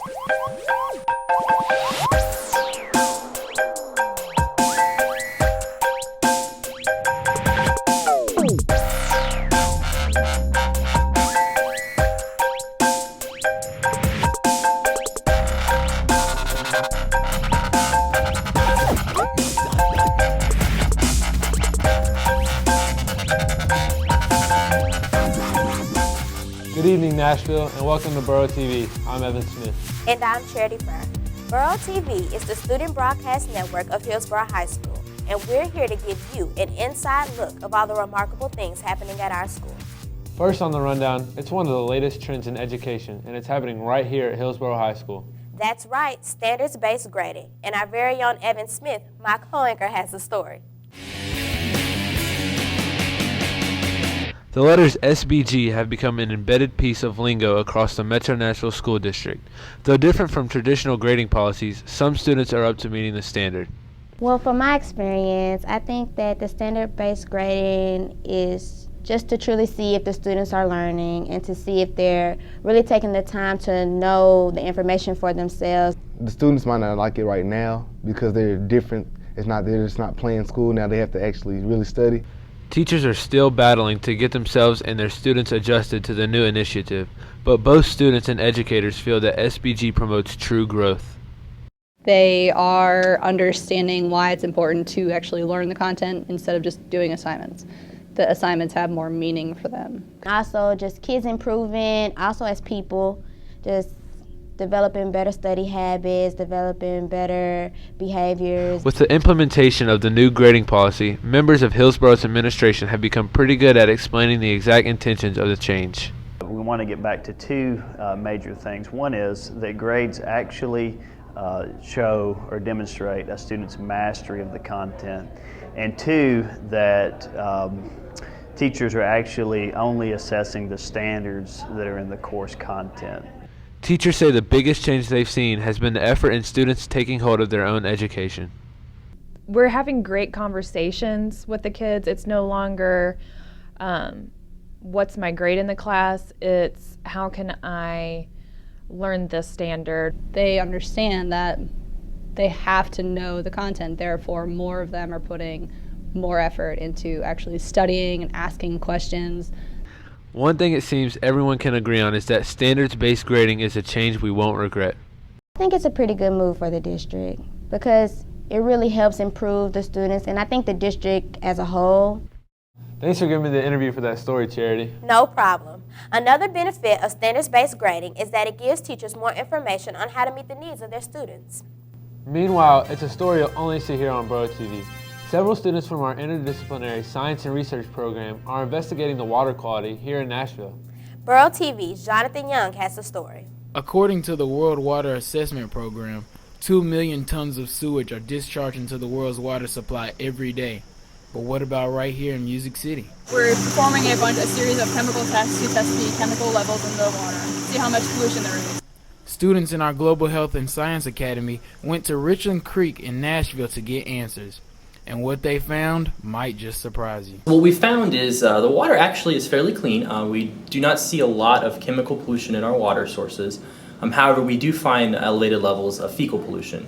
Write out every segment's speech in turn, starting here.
Good evening, Nashville, and welcome to Burro TV. I'm Evan Smith. And I'm Charity Furr. Burro TV is the student broadcast network of Hillsboro High School, and we're here to give you an inside look of all the remarkable things happening at our school. First on the rundown, it's one of the latest trends in education, and it's happening right here at Hillsboro High School. That's right, standards-based grading. And our very own Evan Smith, my co-anchor, has the story. The letters SBG have become an embedded piece of lingo across the Metro Nashville School District. Though different from traditional grading policies, some students are up to meeting the standard. Well, from my experience, I think that the standard-based grading is just to truly see if the students are learning and to see if they're really taking the time to know the information for themselves. The students might not like it right now because they're different. They're just not playing school now. They have to actually really study. Teachers are still battling to get themselves and their students adjusted to the new initiative, but both students and educators feel that SBG promotes true growth. They are understanding why it's important to actually learn the content instead of just doing assignments. The assignments have more meaning for them. Also, just kids improving, also as people, just developing better study habits, developing better behaviors. With the implementation of the new grading policy, members of Hillsboro's administration have become pretty good at explaining the exact intentions of the change. We want to get back to two major things. One is that grades actually show or demonstrate a student's mastery of the content. And two, that teachers are actually only assessing the standards that are in the course content. Teachers say the biggest change they've seen has been the effort in students taking hold of their own education. We're having great conversations with the kids. It's no longer what's my grade in the class, it's how can I learn this standard. They understand that they have to know the content, therefore more of them are putting more effort into actually studying and asking questions. One thing it seems everyone can agree on is that standards-based grading is a change we won't regret. I think it's a pretty good move for the district because it really helps improve the students and I think the district as a whole. Thanks for giving me the interview for that story, Charity. No problem. Another benefit of standards-based grading is that it gives teachers more information on how to meet the needs of their students. Meanwhile, it's a story you'll only see here on Burro TV. Several students from our interdisciplinary science and research program are investigating the water quality here in Nashville. Burro TV's Jonathan Young has the story. According to the World Water Assessment Program, 2 million tons of sewage are discharged into the world's water supply every day. But what about right here in Music City? We're performing a series of chemical tests to test the chemical levels in the water, see how much pollution there is. Students in our Global Health and Science Academy went to Richland Creek in Nashville to get answers. And what they found might just surprise you. What we found is the water actually is fairly clean. We do not see a lot of chemical pollution in our water sources. However, we do find elevated levels of fecal pollution.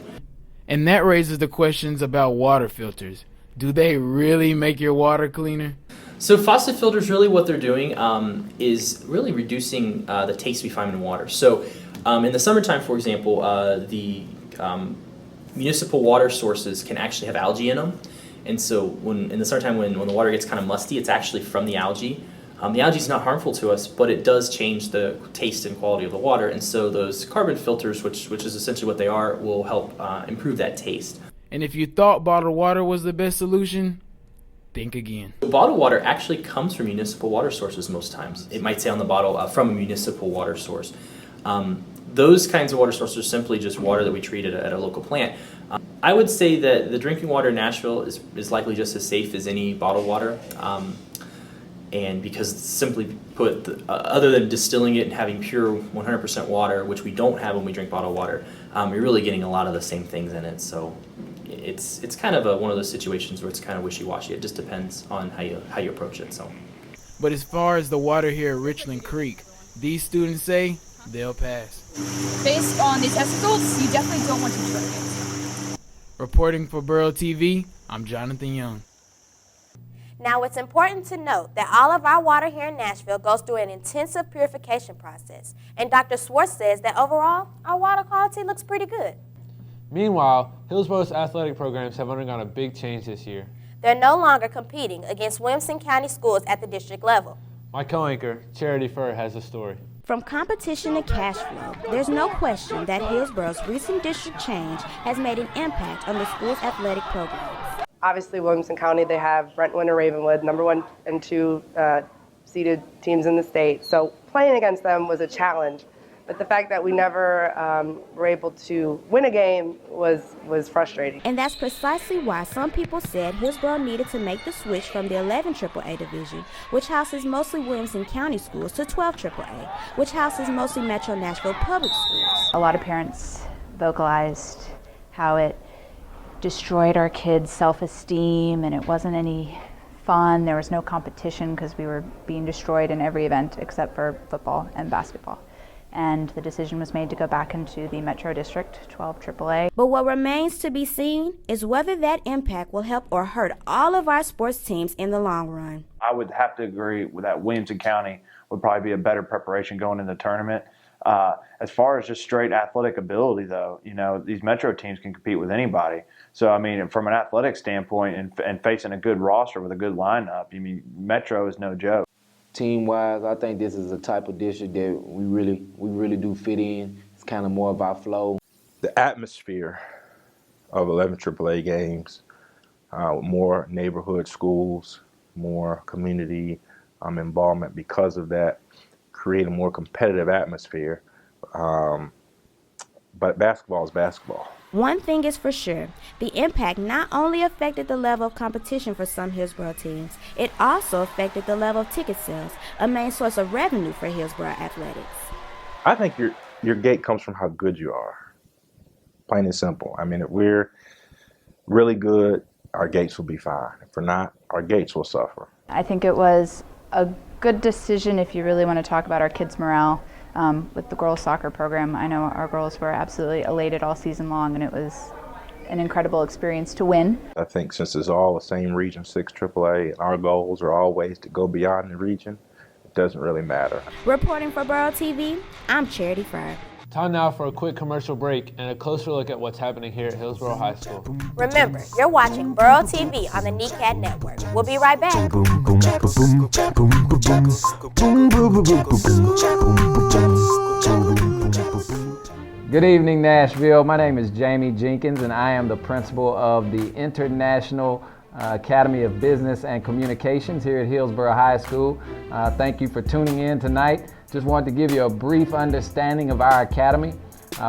And that raises the questions about water filters. Do they really make your water cleaner? So faucet filters, really what they're doing is really reducing the taste we find in water. So in the summertime, for example, the municipal water sources can actually have algae in them. And so in the summertime when the water gets kind of musty, it's actually from the algae. The algae is not harmful to us, but it does change the taste and quality of the water. And so those carbon filters, which is essentially what they are, will help improve that taste. And if you thought bottled water was the best solution, think again. Bottled water actually comes from municipal water sources most times. It might say on the bottle from a municipal water source. Those kinds of water sources are simply just water that we treat at a local plant. I would say that the drinking water in Nashville is likely just as safe as any bottled water. And because simply put, other than distilling it and having pure 100% water, which we don't have when we drink bottled water, you're really getting a lot of the same things in it. So it's kind of one of those situations where it's kind of wishy-washy. It just depends on how you approach it. So. But as far as the water here at Richland Creek, these students say they'll pass. Based on the test results, you definitely don't want to drink it. Reporting for Burro TV, I'm Jonathan Young. Now, it's important to note that all of our water here in Nashville goes through an intensive purification process, and Dr. Swartz says that overall, our water quality looks pretty good. Meanwhile, Hillsboro's athletic programs have undergone a big change this year. They're no longer competing against Williamson County schools at the district level. My co-anchor, Charity Furr, has a story. From competition to cash flow, there's no question that Hillsboro's recent district change has made an impact on the school's athletic programs. Obviously, Williamson County, they have Brentwood and Ravenwood, number 1 and 2 seeded teams in the state. So playing against them was a challenge. But the fact that we never were able to win a game was frustrating. And that's precisely why some people said Hillsboro needed to make the switch from the 11 AAA division, which houses mostly Williamson County schools, to 12 AAA, which houses mostly Metro Nashville public schools. A lot of parents vocalized how it destroyed our kids' self-esteem, and it wasn't any fun. There was no competition because we were being destroyed in every event except for football and basketball. And the decision was made to go back into the Metro District, 12 AAA. But what remains to be seen is whether that impact will help or hurt all of our sports teams in the long run. I would have to agree with that. Williamson County would probably be a better preparation going into the tournament. As far as just straight athletic ability, though, you know, these Metro teams can compete with anybody. So, I mean, from an athletic standpoint and facing a good roster with a good lineup, I mean, Metro is no joke. Team-wise, I think this is a type of district that we really do fit in. It's kind of more of our flow. The atmosphere of 11 AAA games, more neighborhood schools, more community involvement because of that, create a more competitive atmosphere. But basketball is basketball. One thing is for sure, the impact not only affected the level of competition for some Hillsboro teams, it also affected the level of ticket sales, a main source of revenue for Hillsboro athletics. I think your gate comes from how good you are, plain and simple. I mean, if we're really good, our gates will be fine. If we're not, our gates will suffer. I think it was a good decision if you really want to talk about our kids' morale. With the girls' soccer program, I know our girls were absolutely elated all season long, and it was an incredible experience to win. I think since it's all the same Region 6 AAA, and our goals are always to go beyond the region, it doesn't really matter. Reporting for Burro TV, I'm Charity Furr. Time now for a quick commercial break and a closer look at what's happening here at Hillsboro High School. Remember, you're watching Burro TV on the NECAD Network. We'll be right back. Good evening, Nashville. My name is Jamie Jenkins, and I am the principal of the International Academy of Business and Communications here at Hillsboro High School. Thank you for tuning in tonight. Just wanted to give you a brief understanding of our academy.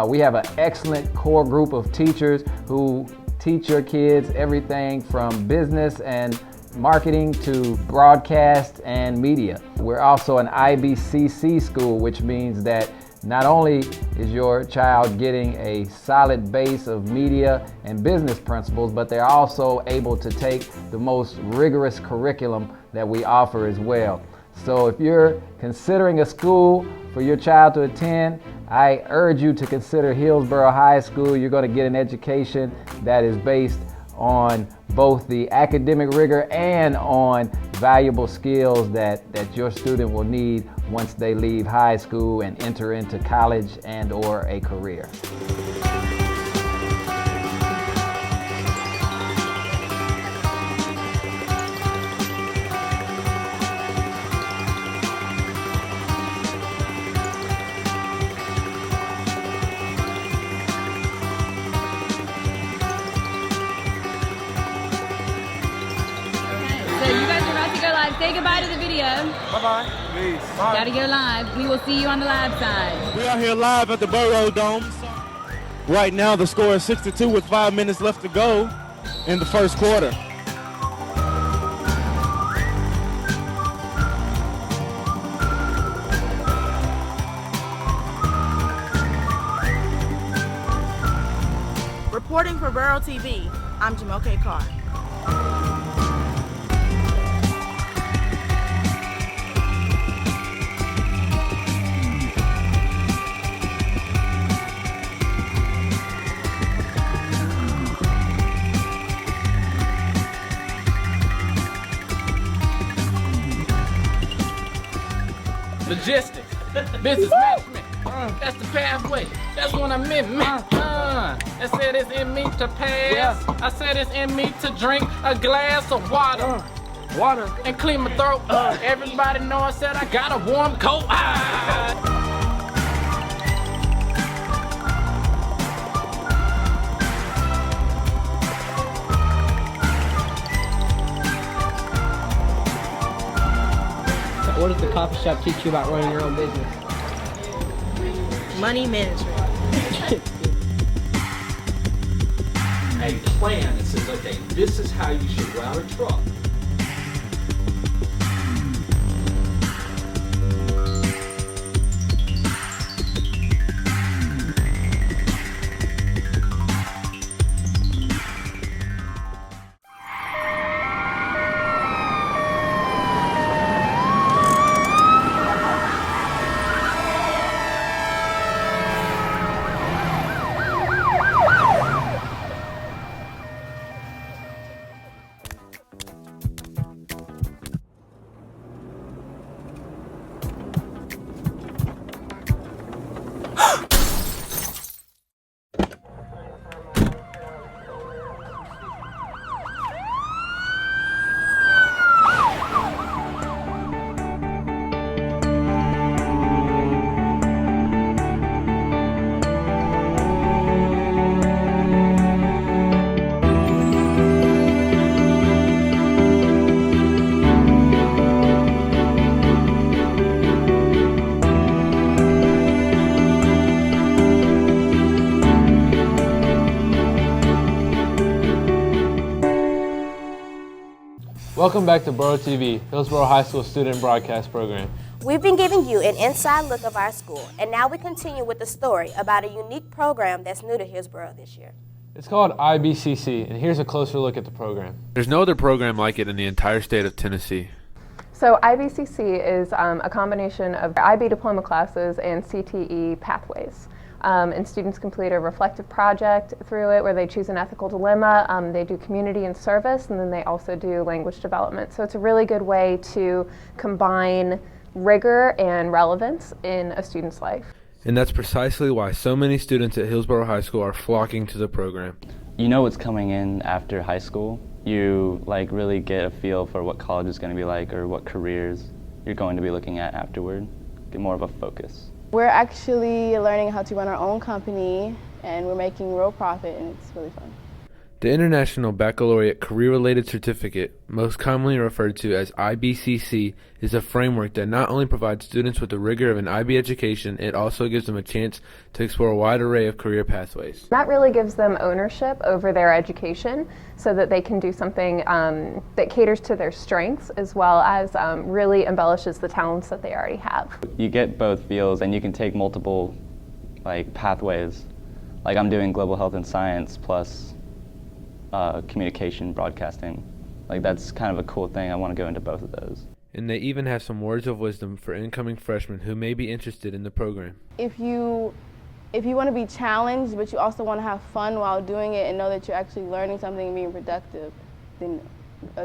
We have an excellent core group of teachers who teach your kids everything from business and marketing to broadcast and media. We're also an IBCC school, which means that not only is your child getting a solid base of media and business principles, but they're also able to take the most rigorous curriculum that we offer as well. So if you're considering a school for your child to attend, I urge you to consider Hillsboro High School. You're going to get an education that is based on both the academic rigor and on valuable skills that your student will need once they leave high school and enter into college and or a career. Say goodbye to the video. Bye-bye. Peace. Bye. Gotta go live. We will see you on the live side. We are here live at the Burro Dome. Right now the score is 62 with 5 minutes left to go in the first quarter. Reporting for Burro TV, I'm Jamoke Carr. logistics, business management. That's the pathway. That's what I meant, man. I said it's in me to pass. I said it's in me to drink a glass of water. Water. And clean my throat. Everybody know I said I got a warm coat. What does the coffee shop teach you about running your own business? Money management. A plan that says, okay, this is how you should route a truck. Welcome back to Burro TV, Hillsboro High School student broadcast program. We've been giving you an inside look of our school, and now we continue with the story about a unique program that's new to Hillsboro this year. It's called IBCC, and here's a closer look at the program. There's no other program like it in the entire state of Tennessee. So IBCC is a combination of IB diploma classes and CTE pathways. And students complete a reflective project through it where they choose an ethical dilemma, they do community and service, and then they also do language development. So it's a really good way to combine rigor and relevance in a student's life. And that's precisely why so many students at Hillsboro High School are flocking to the program. You know what's coming in after high school. You really get a feel for what college is going to be like or what careers you're going to be looking at afterward. Get more of a focus. We're actually learning how to run our own company, and we're making real profit, and it's really fun. The International Baccalaureate Career-Related Certificate, most commonly referred to as IBCC, is a framework that not only provides students with the rigor of an IB education, it also gives them a chance to explore a wide array of career pathways. That really gives them ownership over their education so that they can do something that caters to their strengths as well as really embellishes the talents that they already have. You get both fields and you can take multiple pathways. Like I'm doing global health and science plus communication, broadcasting. That's kind of a cool thing. I want to go into both of those. And they even have some words of wisdom for incoming freshmen who may be interested in the program. If you want to be challenged, but you also want to have fun while doing it and know that you're actually learning something and being productive, then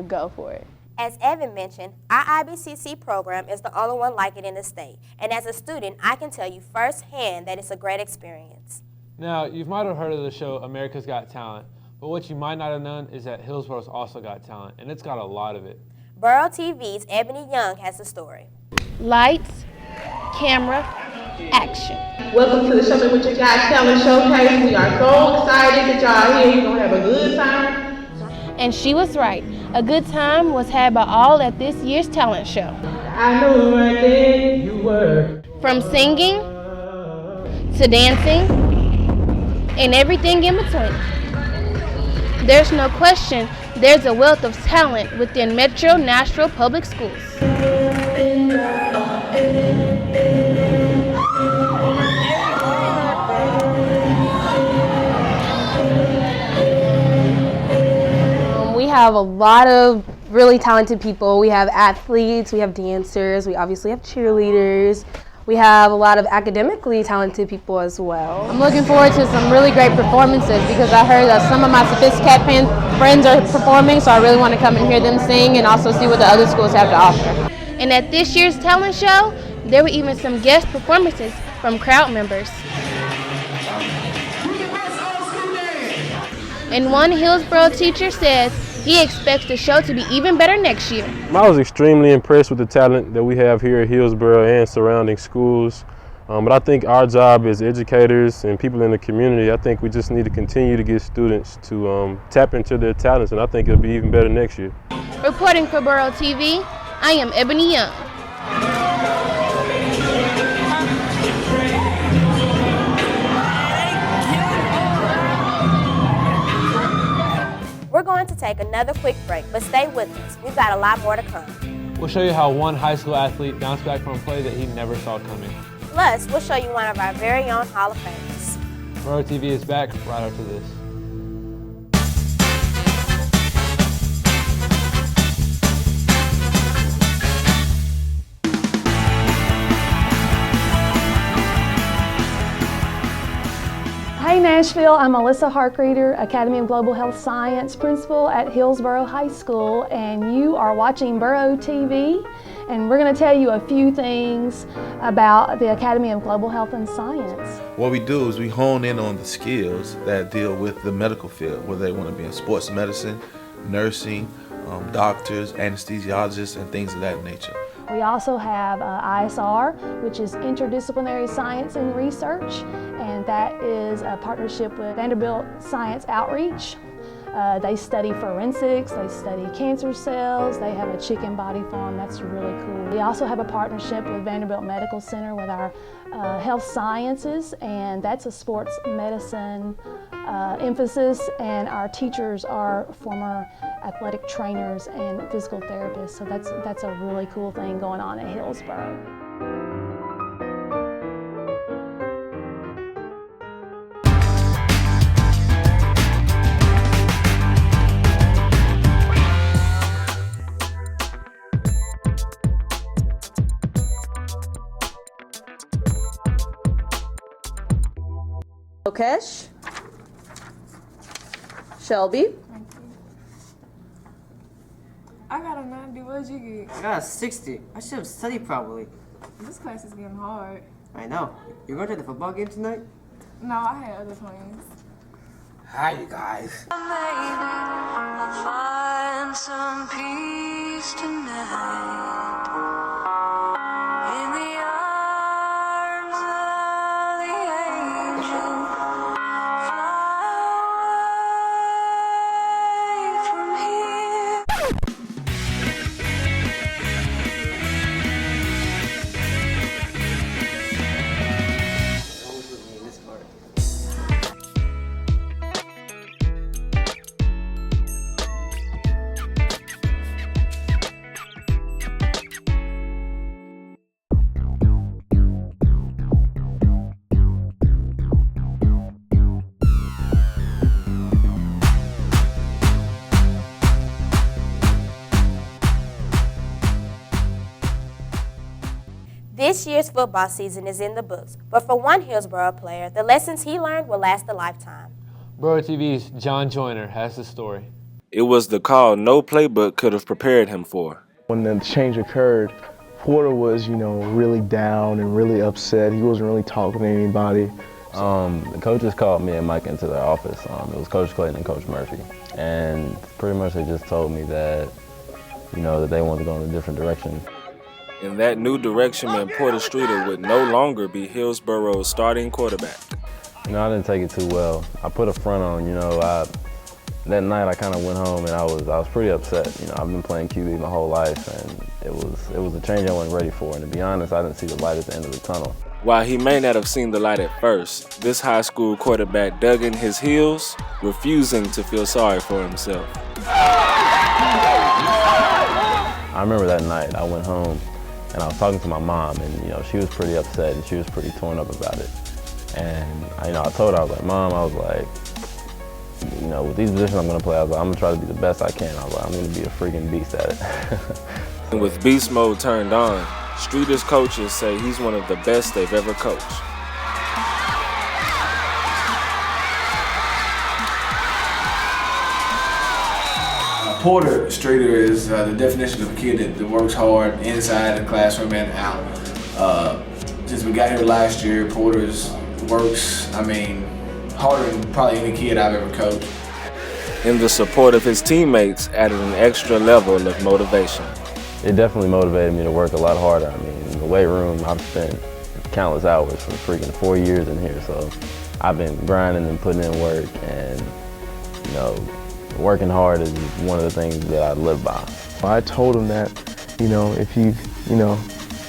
go for it. As Evan mentioned, our IBCC program is the only one like it in the state. And as a student, I can tell you firsthand that it's a great experience. Now, you might have heard of the show America's Got Talent. But what you might not have known is that Hillsboro's also got talent, and it's got a lot of it. Burro TV's Ebony Young has the story. Lights, camera, action. Welcome to the Show Me What You Got Talent Showcase. We are so excited that y'all are here. You're going to have a good time. And she was right. A good time was had by all at this year's talent show. I know right there you were. From singing to dancing and everything in between. There's no question there's a wealth of talent within Metro Nashville Public Schools. We have a lot of really talented people. We have athletes, we have dancers, we obviously have cheerleaders. We have a lot of academically talented people as well. I'm looking forward to some really great performances because I heard that some of my sophisticated friends are performing, so I really want to come and hear them sing and also see what the other schools have to offer. And at this year's talent show, There were even some guest performances from crowd members. And one Hillsboro teacher says he expects the show to be even better next year. I was extremely impressed with the talent that we have here at Hillsboro and surrounding schools. But I think our job as educators and people in the community, I think we just need to continue to get students to tap into their talents, and I think it'll be even better next year. Reporting for Burro TV, I am Ebony Young. We're going to take another quick break, but stay with us. We've got a lot more to come. We'll show you how one high school athlete bounced back from a play that he never saw coming. Plus, we'll show you one of our very own Hall of Famers. Burro TV is back right after this. Hey Nashville, I'm Melissa Harkreader, Academy of Global Health Science Principal at Hillsboro High School, and you are watching Burro TV, and we're going to tell you a few things about the Academy of Global Health and Science. What we do is we hone in on the skills that deal with the medical field, whether they want to be in sports medicine, nursing, doctors, anesthesiologists, and things of that nature. We also have ISR, which is Interdisciplinary Science and Research, and that is a partnership with Vanderbilt Science Outreach. They study forensics, they study cancer cells, they have a chicken body farm, that's really cool. We also have a partnership with Vanderbilt Medical Center with our health sciences, and that's a sports medicine emphasis, and our teachers are former athletic trainers and physical therapists, so that's a really cool thing going on at Hillsboro. Lokesh, Shelby. I got a 90. What did you get? I got a 60. I should have studied probably. This class is getting hard. I know. You going to the football game tonight? No, I had other plans. Hi, you guys. I'll find some peace tonight in the arms of the angel. Fly away from here. Always with me in this part. This year's football season is in the books, but for one Hillsboro player, the lessons he learned will last a lifetime. Burro TV's John Joyner has the story. It was the call no playbook could have prepared him for. When the change occurred, Porter was, really down and really upset. He wasn't really talking to anybody. The coaches called me and Mike into their office. It was Coach Clayton and Coach Murphy. And pretty much they just told me that, that they wanted to go in a different direction. In that new direction meant Porter Streeter would no longer be Hillsboro's starting quarterback. I didn't take it too well. I put a front on, that night I kind of went home and I was pretty upset. I've been playing QB my whole life, and it was a change I wasn't ready for. And to be honest, I didn't see the light at the end of the tunnel. While he may not have seen the light at first, this high school quarterback dug in his heels, refusing to feel sorry for himself. I remember that night I went home and I was talking to my mom, and she was pretty upset and she was pretty torn up about it. And I told her, I was like, Mom, I was like, with these positions I'm gonna play, I was like, I'm gonna try to be the best I can. I was like, I'm gonna be a freaking beast at it. And with beast mode turned on, Streeter's coaches say he's one of the best they've ever coached. Porter Streeter is the definition of a kid that works hard inside the classroom and out. Since we got here last year, Porter's works, harder than probably any kid I've ever coached. And the support of his teammates added an extra level of motivation. It definitely motivated me to work a lot harder. In the weight room, I've spent countless hours for freaking 4 years in here, so I've been grinding and putting in work, and working hard is one of the things that I live by. I told him that, if you,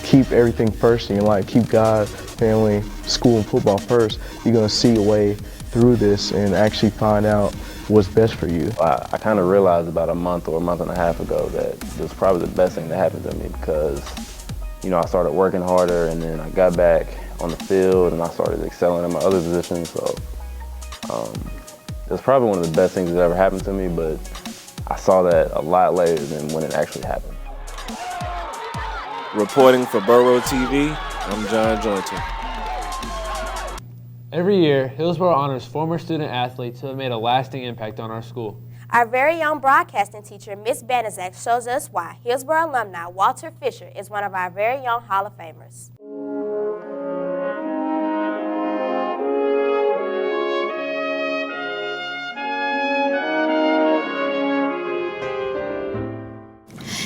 keep everything first in your life, keep God, family, school, and football first, you're gonna see a way through this and actually find out what's best for you. I kind of realized about a month or a month and a half ago that it was probably the best thing that happened to me because, I started working harder, and then I got back on the field and I started excelling in my other positions. So it's probably one of the best things that ever happened to me, but I saw that a lot later than when it actually happened. Reporting for Burro TV, I'm John Joynton. Every year, Hillsboro honors former student athletes who have made a lasting impact on our school. Our very own broadcasting teacher, Ms. Banaszak, shows us why Hillsboro alumni Walter Fisher is one of our very own Hall of Famers.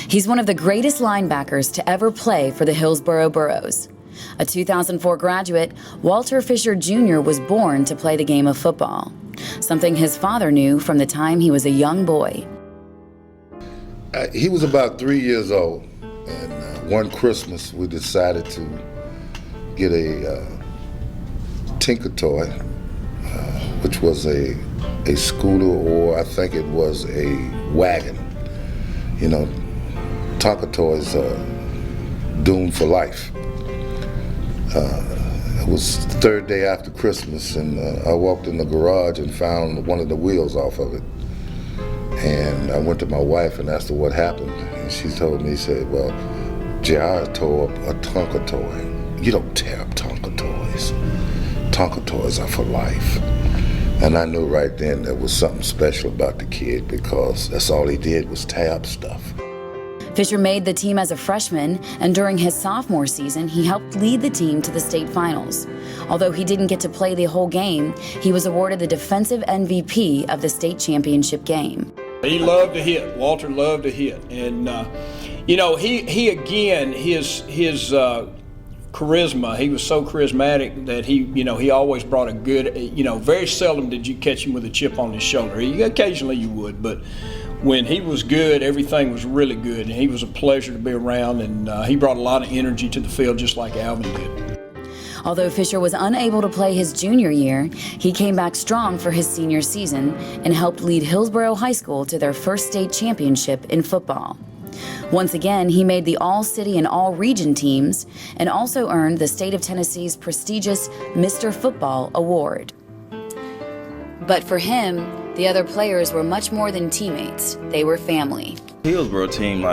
He's one of the greatest linebackers to ever play for the Hillsboro Burros. A 2004 graduate, Walter Fisher Jr. was born to play the game of football, something his father knew from the time he was a young boy. He was about 3 years old, and one Christmas we decided to get a Tinker toy, which was a scooter, or I think it was a wagon. Tonka toys are doomed for life. It was the third day after Christmas, and I walked in the garage and found one of the wheels off of it. And I went to my wife and asked her what happened. And she told me, well, J.R. tore up a Tonka toy. You don't tear up Tonka toys. Tonka toys are for life. And I knew right then there was something special about the kid because that's all he did was tear up stuff. Fisher made the team as a freshman, and during his sophomore season, he helped lead the team to the state finals. Although he didn't get to play the whole game, he was awarded the defensive MVP of the state championship game. He loved to hit. Walter loved to hit. And, he again, his charisma, he was so charismatic that he always brought a good, very seldom did you catch him with a chip on his shoulder. Occasionally you would, but when he was good, everything was really good, and he was a pleasure to be around, and he brought a lot of energy to the field just like Alvin did. Although Fisher was unable to play his junior year, he came back strong for his senior season and helped lead Hillsboro High School to their first state championship in football. Once again, he made the All-City and All-Region teams and also earned the state of Tennessee's prestigious Mr. Football Award. But for him, the other players were much more than teammates. They were family. Hillsboro team,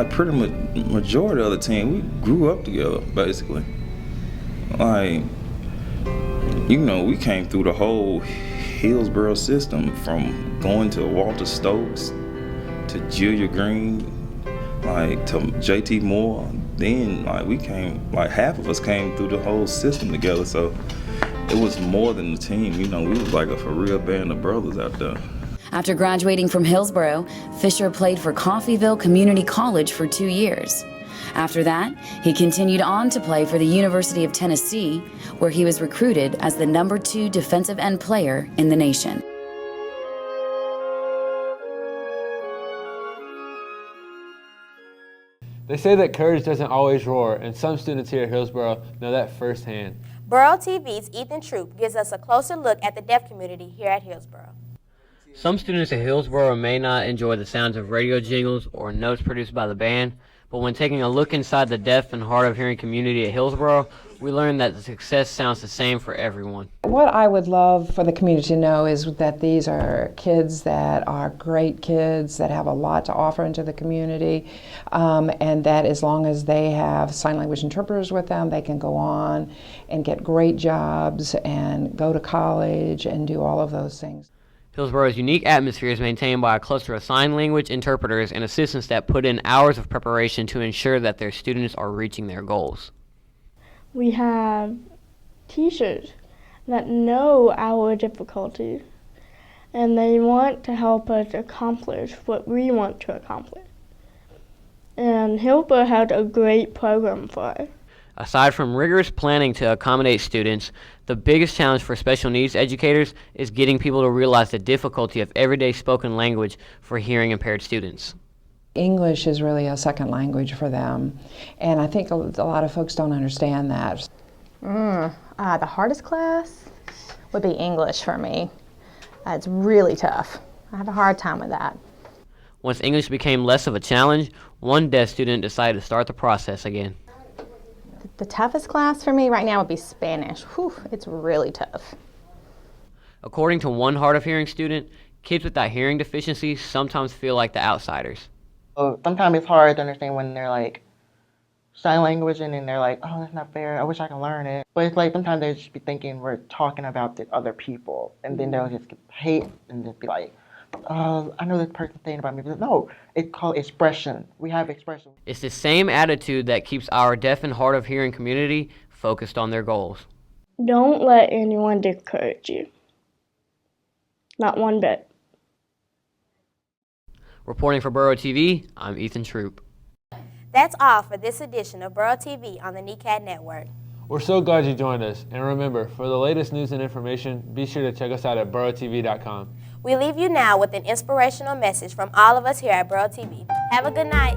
pretty much majority of the team, we grew up together, basically. We came through the whole Hillsboro system, from going to Walter Stokes, to Julia Green, to JT Moore. Then, we came, half of us came through the whole system together, so it was more than the team. We was like a for real band of brothers out there. After graduating from Hillsboro, Fisher played for Coffeyville Community College for 2 years. After that, he continued on to play for the University of Tennessee, where he was recruited as the #2 defensive end player in the nation. They say that courage doesn't always roar, and some students here at Hillsboro know that firsthand. Burro TV's Ethan Troop gives us a closer look at the deaf community here at Hillsboro. Some students at Hillsboro may not enjoy the sounds of radio jingles or notes produced by the band, but when taking a look inside the deaf and hard of hearing community at Hillsboro, we learned that the success sounds the same for everyone. What I would love for the community to know is that these are kids that are great kids that have a lot to offer into the community, and that as long as they have sign language interpreters with them, they can go on and get great jobs and go to college and do all of those things. Hillsboro's unique atmosphere is maintained by a cluster of sign language interpreters and assistants that put in hours of preparation to ensure that their students are reaching their goals. We have teachers that know our difficulties, and they want to help us accomplish what we want to accomplish. And Hillsboro has a great program for us. Aside from rigorous planning to accommodate students, the biggest challenge for special needs educators is getting people to realize the difficulty of everyday spoken language for hearing impaired students. English is really a second language for them, and I think a lot of folks don't understand that. The hardest class would be English for me. It's really tough. I have a hard time with that. Once English became less of a challenge, one deaf student decided to start the process again. The toughest class for me right now would be Spanish. Whew, it's really tough. According to one hard of hearing student, kids with that hearing deficiency sometimes feel like the outsiders. Sometimes it's hard to understand when they're like sign language and then they're like, oh, that's not fair, I wish I could learn it. But it's like sometimes they just be thinking we're talking about the other people, and then they'll just hate and just be like, I know this person's saying about me, but no, it's called expression. We have expression. It's the same attitude that keeps our deaf and hard of hearing community focused on their goals. Don't let anyone discourage you. Not one bit. Reporting for Burro TV, I'm Ethan Troop. That's all for this edition of Burro TV on the NECAD Network. We're so glad you joined us. And remember, for the latest news and information, be sure to check us out at burrotv.com. We leave you now with an inspirational message from all of us here at Burro TV. Have a good night.